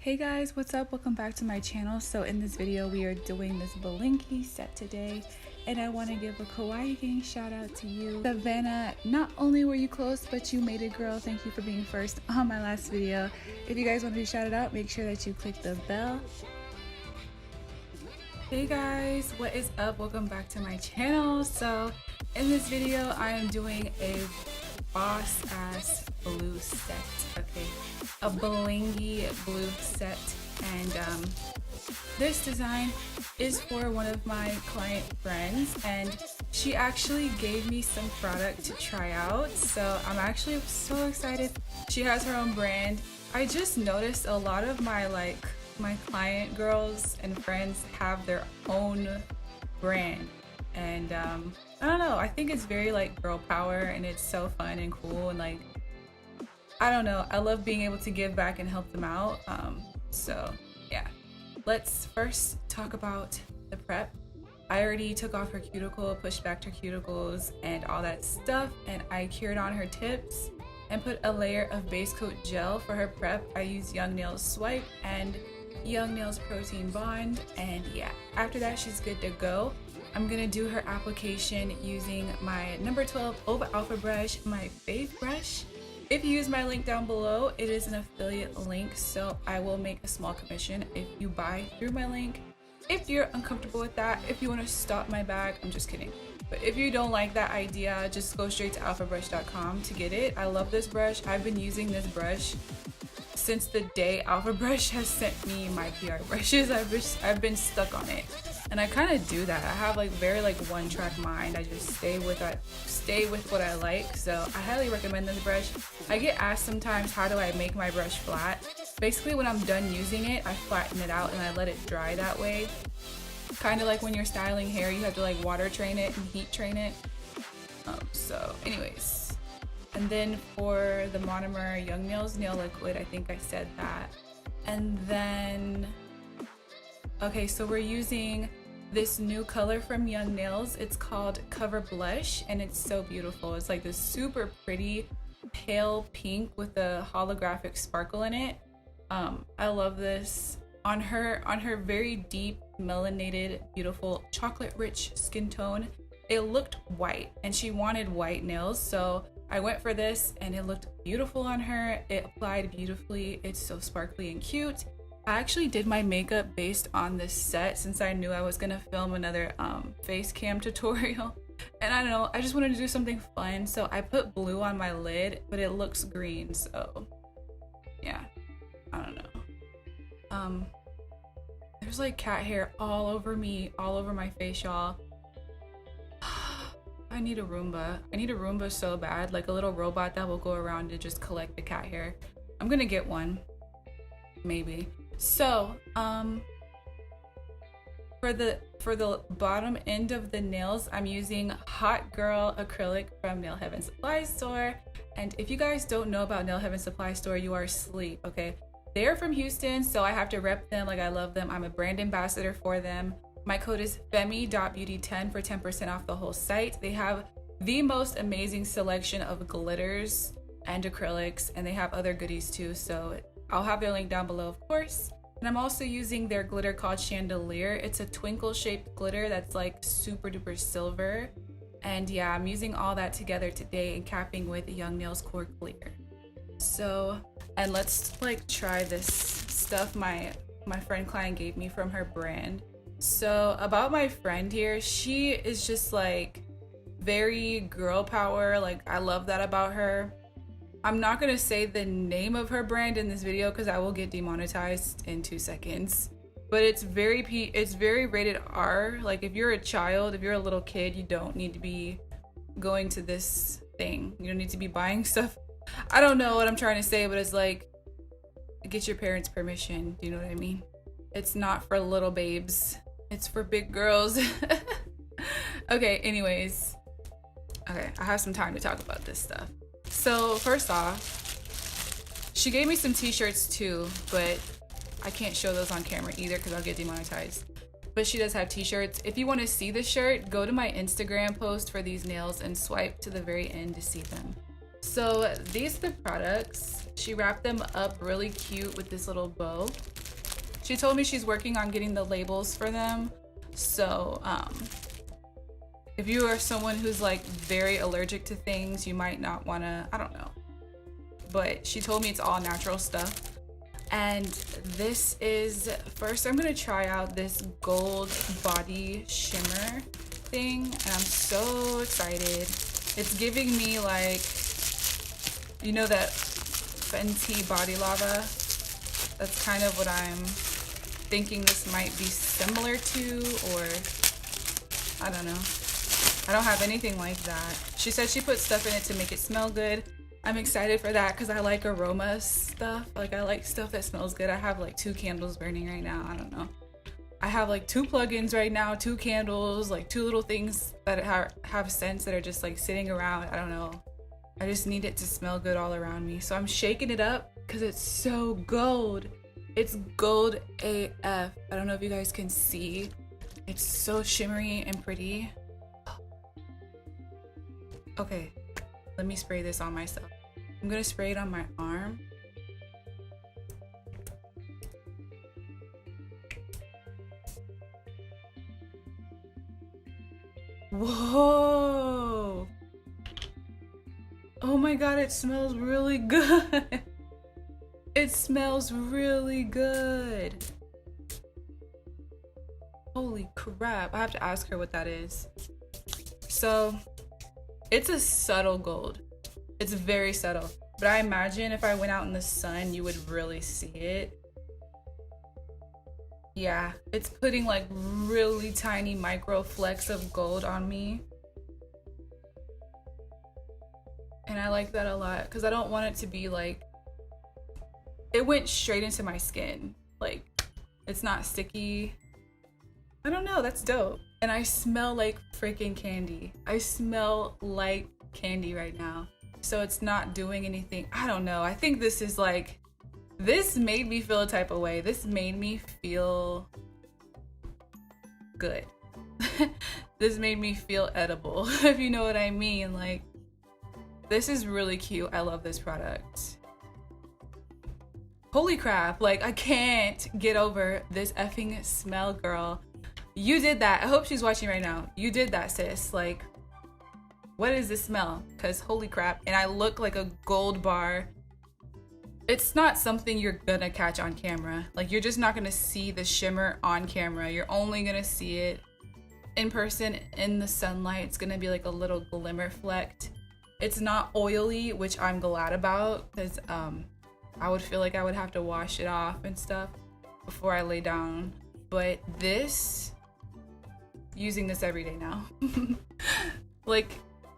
Hey guys, what's up? Welcome back to my channel. So in this video we are doing this Blingy set today, and I want to give a kawaii gang shout out to you, Savannah. Not only were you close, but you made it, girl. Thank you for being first on my last video. If you guys want to be shouted out, make sure that you click the bell. Hey guys, what is up? Welcome back to my channel. So in this video I am doing a boss ass blue set, okay, a blingy blue set, and this design is for one of my client friends, and she actually gave me some product to try out, so I'm actually so excited. She has her own brand. I just noticed a lot of my my client girls and friends have their own brand, and I don't know, I think it's very like girl power, and it's so fun and cool, and like, I don't know, I love being able to give back and help them out. So yeah, let's first talk about the prep. I already took off her cuticle, pushed back her cuticles and all that stuff, and I cured on her tips and put a layer of base coat gel for her prep. I used Young Nails Swipe and Young Nails Protein Bond, and yeah, after that she's good to go. I'm gonna do her application using my number 12 Oval Alpha brush, my fave brush. If you use my link down below, it is an affiliate link, so I will make a small commission if you buy through my link. If you're uncomfortable with that, if you want to stop my bag, I'm just kidding. But if you don't like that idea, just go straight to alphabrush.com to get it. I love this brush. I've been using this brush since the day Alpha Brush has sent me my PR brushes. I've been stuck on it, and I kind of do that. I have like very one-track mind. I just stay with what I like. So I highly recommend this brush. I get asked sometimes, how do I make my brush flat? Basically, when I'm done using it, I flatten it out and I let it dry that way. Kind of like when you're styling hair, you have to like water train it and heat train it. So anyways. And then for the monomer Young Nails Nail Liquid, I think I said that. And then, okay, so we're using this new color from Young Nails. It's called Cover Blush, and it's so beautiful. It's like this super pretty pale pink with a holographic sparkle in it. I love this. On her very deep, melanated, beautiful, chocolate-rich skin tone, it looked white, and she wanted white nails, so I went for this, and it looked beautiful on her. It applied beautifully. It's so sparkly and cute. I actually did my makeup based on this set since I knew I was gonna film another FACECAM tutorial. And I don't know, I just wanted to do something fun, so I put blue on my lid, but it looks green, so yeah, I don't know. There's like cat hair all over me, all over my face, y'all. I need a Roomba. I need a Roomba so bad, like a little robot that will go around and just collect the cat hair. I'm gonna get one, maybe. So, for the bottom end of the nails, I'm using Hot Girl Acrylic from NailHeaven Supply Store. And if you guys don't know about NailHeaven Supply Store, you are asleep, okay? They're from Houston, so I have to rep them like I love them. I'm a brand ambassador for them. My code is Femi.beauty10 for 10% off the whole site. They have the most amazing selection of glitters and acrylics, and they have other goodies too, so I'll have their link down below, of course. And I'm also using their glitter called Chandelier. It's a twinkle shaped glitter that's like super duper silver. And yeah, I'm using all that together today and capping with Young Nails Core Clear. So, and let's like try this stuff my friend client gave me from her brand. So about my friend here, she is just like very girl power. Like, I love that about her. I'm not gonna say the name of her brand in this video because I will get demonetized in 2 seconds. But it's very rated R. Like, if you're a child, if you're a little kid, you don't need to be going to this thing. You don't need to be buying stuff. I don't know what I'm trying to say, but it's like, get your parents' permission. Do you know what I mean? It's not for little babes. It's for big girls. Okay, anyways. Okay, I have some time to talk about this stuff. So first off, she gave me some t-shirts too, but I can't show those on camera either because I'll get demonetized. But she does have t-shirts. If you want to see the shirt, go to my Instagram post for these nails and swipe to the very end to see them. So these are the products. She wrapped them up really cute with this little bow. She told me she's working on getting the labels for them. So if you are someone who's like very allergic to things, you might not want to, I don't know. But she told me it's all natural stuff. And this is, first I'm gonna try out this gold body shimmer thing. And I'm so excited. It's giving me like, you know that Fenty body lava? That's kind of what I'm thinking this might be similar to, or I don't know. I don't have anything like that. She said she put stuff in it to make it smell good. I'm excited for that because I like aroma stuff. Like I like stuff that smells good. I have like 2 candles burning right now. I don't know. I have like 2 plugins right now, 2 candles, like 2 little things that have scents that are just like sitting around. I don't know. I just need it to smell good all around me. So I'm shaking it up because it's so gold. It's gold AF. I don't know if you guys can see. It's so shimmery and pretty. Okay, let me spray this on myself. I'm gonna spray it on my arm. Whoa! Oh my god, it smells really good. It smells really good. Holy crap. I have to ask her what that is. So, it's a subtle gold. It's very subtle. But I imagine if I went out in the sun, you would really see it. Yeah, it's putting like really tiny micro flecks of gold on me. And I like that a lot because I don't want it to be like, it went straight into my skin. Like, it's not sticky. I don't know, that's dope. And I smell like freaking candy. I smell like candy right now. So it's not doing anything. I don't know. I think this is like, this made me feel a type of way. This made me feel good. This made me feel edible, if you know what I mean. Like, this is really cute. I love this product. Holy crap. Like, I can't get over this effing smell, girl. You did that. I hope she's watching right now. You did that, sis. Like, what is this smell? Because holy crap. And I look like a gold bar. It's not something you're gonna catch on camera. Like, you're just not gonna see the shimmer on camera. You're only gonna see it in person in the sunlight. It's gonna be like a little glimmer flecked. It's not oily, which I'm glad about, because I would feel like I would have to wash it off and stuff before I lay down. But this, using this every day now. Like,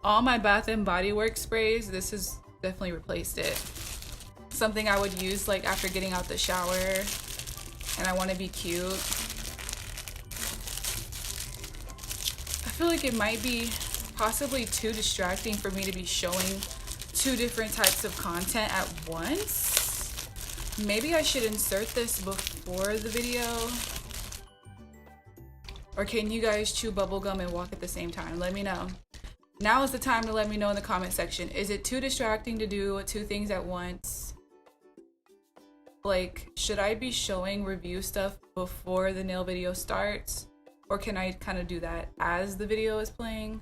all my Bath and Body Works sprays, this has definitely replaced it. Something I would use like after getting out the shower and I want to be cute. I feel like it might be possibly too distracting for me to be showing 2 different types of content at once. Maybe I should insert this before the video. Or can you guys chew bubblegum and walk at the same time? Let me know. Now is the time to let me know in the comment section. Is it too distracting to do 2 things at once? Like, should I be showing review stuff before the nail video starts? Or can I kind of do that as the video is playing?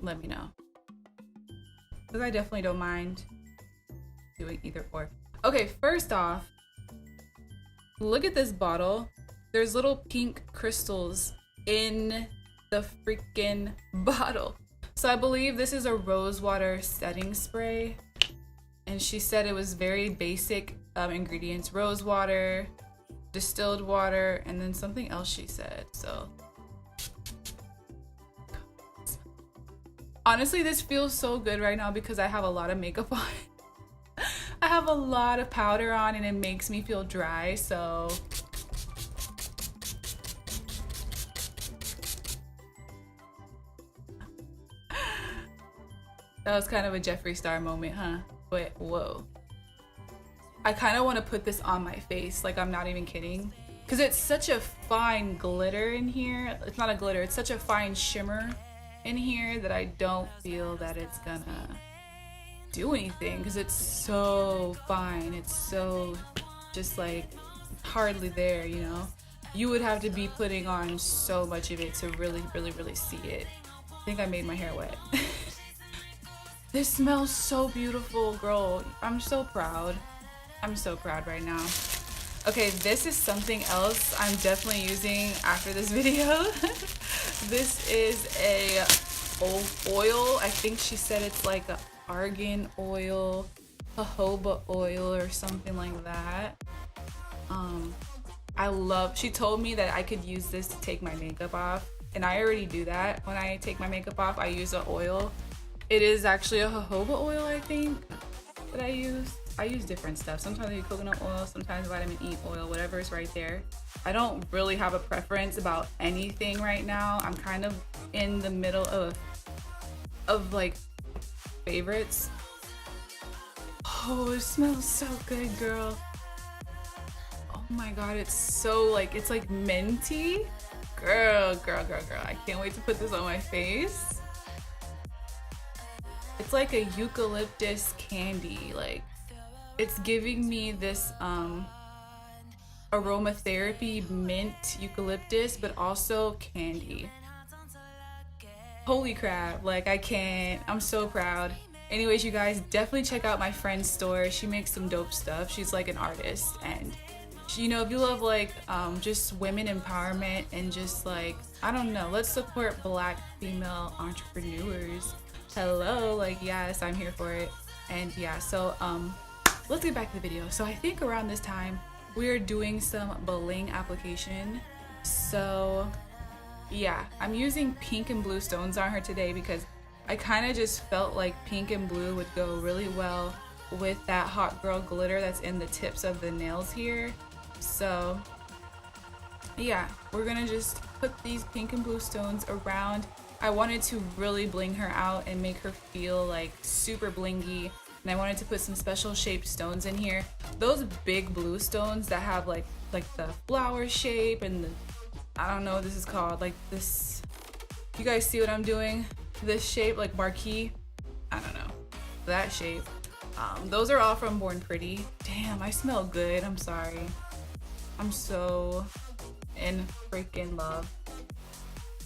Let me know. Because I definitely don't mind doing either or. Okay, first off, look at this bottle. There's little pink crystals in the freaking bottle. So I believe this is a rose water setting spray. And she said it was very basic ingredients. Rose water, distilled water, and then something else she said. So honestly, this feels so good right now because I have a lot of makeup on. I have a lot of powder on and it makes me feel dry, so that was kind of a Jeffree Star moment, huh? But whoa. I kind of want to put this on my face, like I'm not even kidding. Because it's such a fine glitter in here. It's not a glitter, it's such a fine shimmer in here that I don't feel that it's gonna do anything because it's so fine. It's so just like hardly there, you know? You would have to be putting on so much of it to really see it. I think I made my hair wet. This smells so beautiful, girl. I'm so proud. I'm so proud right now. Okay, this is something else I'm definitely using after this video. This is a oil. I think she said it's like a argan oil, jojoba oil or something like that. She told me that I could use this to take my makeup off, and I already do that. When I take my makeup off, I use an oil. It is actually a jojoba oil, I think, that I use. I use different stuff. Sometimes I use coconut oil, sometimes vitamin E oil, whatever is right there. I don't really have a preference about anything right now. I'm kind of in the middle of like favorites. Oh, it smells so good, girl. Oh my god, it's so like, it's like minty. Girl. I can't wait to put this on my face. It's like a eucalyptus candy. Like, it's giving me this aromatherapy mint eucalyptus, but also candy. Holy crap, like I can't. I'm so proud. Anyways, you guys, definitely check out my friend's store. She makes some dope stuff. She's like an artist, and you know, if you love like just women empowerment and just like, I don't know, let's support Black female entrepreneurs. Hello, like, yes, I'm here for it. And yeah, so let's get back to the video. So I think around this time we're doing some bling application. So yeah, I'm using pink and blue stones on her today because I kind of just felt like pink and blue would go really well with that hot girl glitter that's in the tips of the nails here. So yeah, we're gonna just put these pink and blue stones around. I wanted to really bling her out and make her feel like super blingy, and I wanted to put some special shaped stones in here. Those big blue stones that have like the flower shape and the, I don't know what this is called, like this, you guys see what I'm doing? This shape, like marquee, I don't know, that shape. Those are all from Born Pretty. Damn, I smell good. I'm sorry. I'm so in freaking love.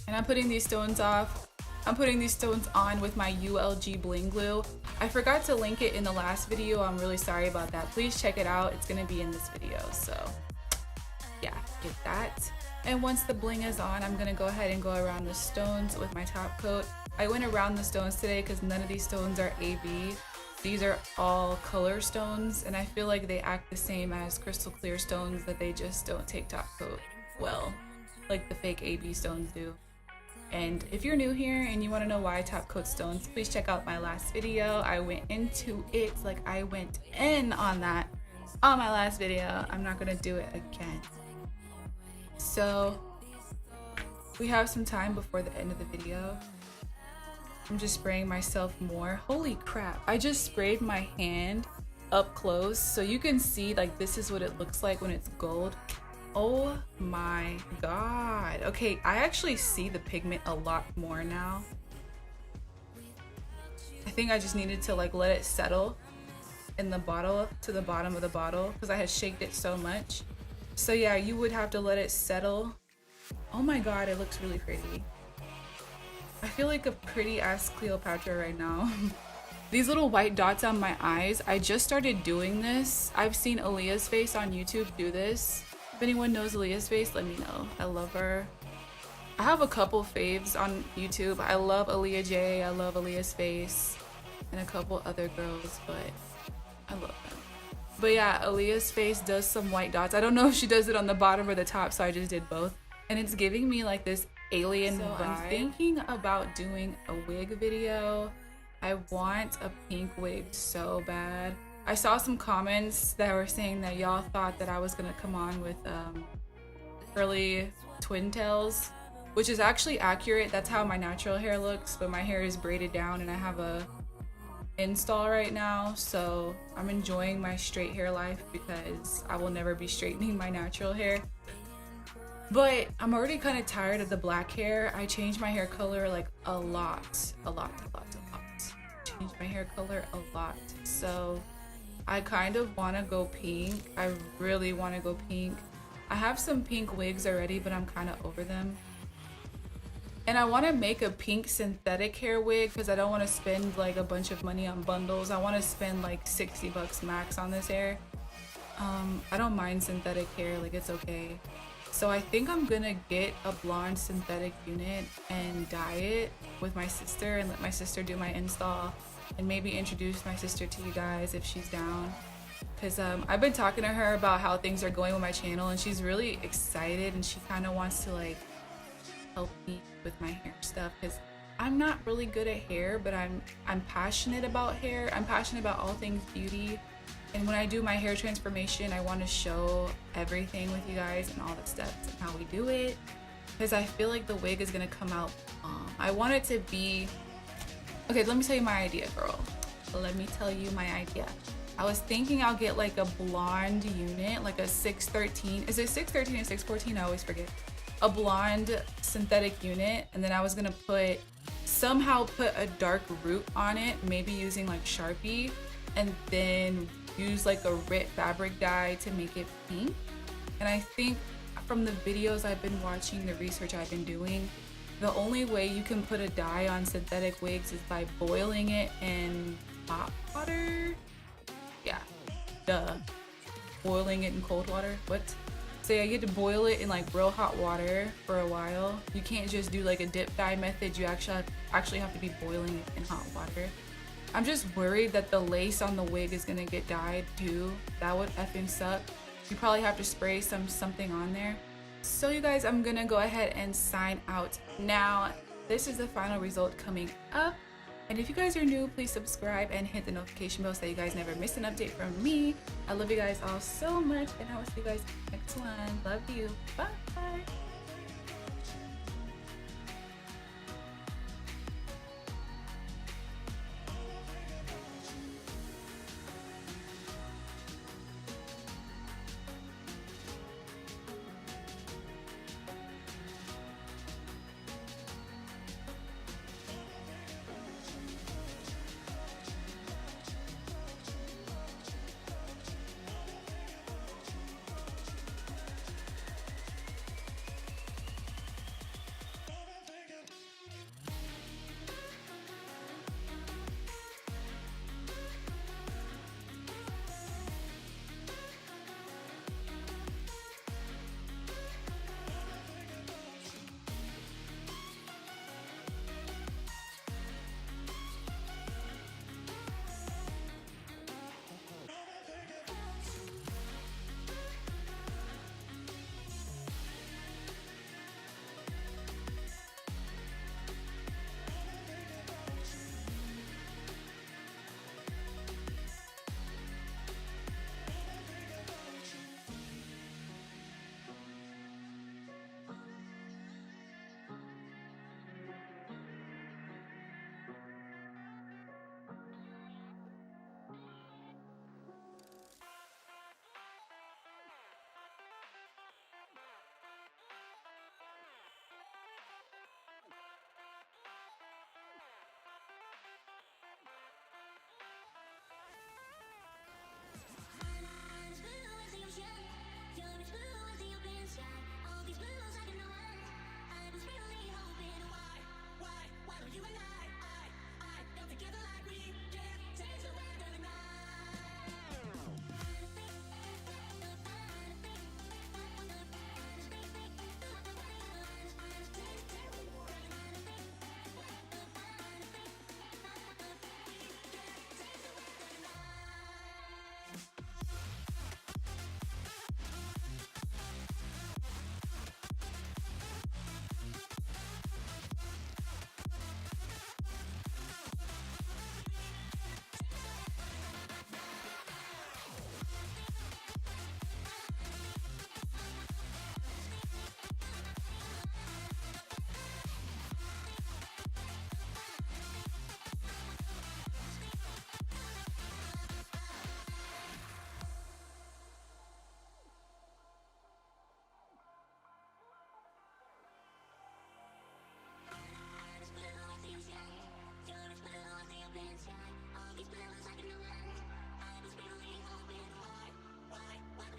And I'm putting these stones off. I'm putting these stones on with my ULG bling glue. I forgot to link it in the last video. I'm really sorry about that. Please check it out. It's gonna be in this video. So yeah, get that. And once the bling is on, I'm gonna go ahead and go around the stones with my top coat. I went around the stones today because none of these stones are AB. These are all color stones, and I feel like they act the same as crystal clear stones, that they just don't take top coat well, like the fake AB stones do. And if you're new here and you want to know why I top coat stones, please check out my last video. I went into it, like I went in on that on my last video. I'm not gonna do it again. So we have some time before the end of the video. I'm just spraying myself more. Holy crap, I just sprayed my hand up close so you can see like this is what it looks like when it's gold. Oh my god. Okay, I actually see the pigment a lot more now. I think I just needed to like let it settle in the bottle to the bottom of the bottle because I had shaked it so much. So yeah, you would have to let it settle. Oh my god, it looks really pretty. I feel like a pretty ass Cleopatra right now. These little white dots on my eyes, I just started doing this. I've seen Aaliyah's Face on YouTube do this. If anyone knows Aaliyah's Face, let me know. I love her. I have a couple faves on YouTube. I love Aaliyah J, I love Aaliyah's Face, and a couple other girls, but I love them. But yeah, Aaliyah's Face does some white dots. I don't know if she does it on the bottom or the top, so I just did both. And it's giving me like this alien vibe. I'm thinking about doing a wig video. I want a pink wig so bad. I saw some comments that were saying that y'all thought that I was gonna come on with curly twin tails, which is actually accurate. That's how my natural hair looks, but my hair is braided down and I have a install right now, so I'm enjoying my straight hair life because I will never be straightening my natural hair. But I'm already kind of tired of the black hair. I changed my hair color like a lot. change my hair color a lot. So I kind of want to go pink. I really want to go pink. I have some pink wigs already, but I'm kind of over them. And I want to make a pink synthetic hair wig because I don't want to spend like a bunch of money on bundles. I want to spend like 60 bucks max on this hair. I don't mind synthetic hair, like it's okay. So I think I'm gonna get a blonde synthetic unit and dye it with my sister and let my sister do my install and maybe introduce my sister to you guys if she's down. Because I've been talking to her about how things are going with my channel and she's really excited and she kind of wants to like help me with my hair stuff because I'm not really good at hair, but I'm passionate about hair. I'm passionate about all things beauty. And when I do my hair transformation, I want to show everything with you guys and all the steps and how we do it because I feel like the wig is going to come out I want it to be... Okay, let me tell you my idea, girl. Let me tell you my idea. I was thinking I'll get like a blonde unit, like a 613. Is it 613 or 614? I always forget. A blonde synthetic unit, and then I was going to somehow put a dark root on it, maybe using like Sharpie, and then use like a Rit fabric dye to make it pink. And I think from the videos I've been watching, the research I've been doing, the only way you can put a dye on synthetic wigs is by boiling it in hot water. Yeah, duh. Boiling it in cold water. What? So yeah, you have to boil it in like real hot water for a while. You can't just do like a dip dye method. You actually have to be boiling it in hot water. I'm just worried that the lace on the wig is gonna get dyed too. That would effing suck. You probably have to spray something on there. So you guys, I'm gonna go ahead and sign out now. This is the final result coming up. And if you guys are new, please subscribe and hit the notification bell so that you guys never miss an update from me. I love you guys all so much and I will see you guys next one. Love you. Bye.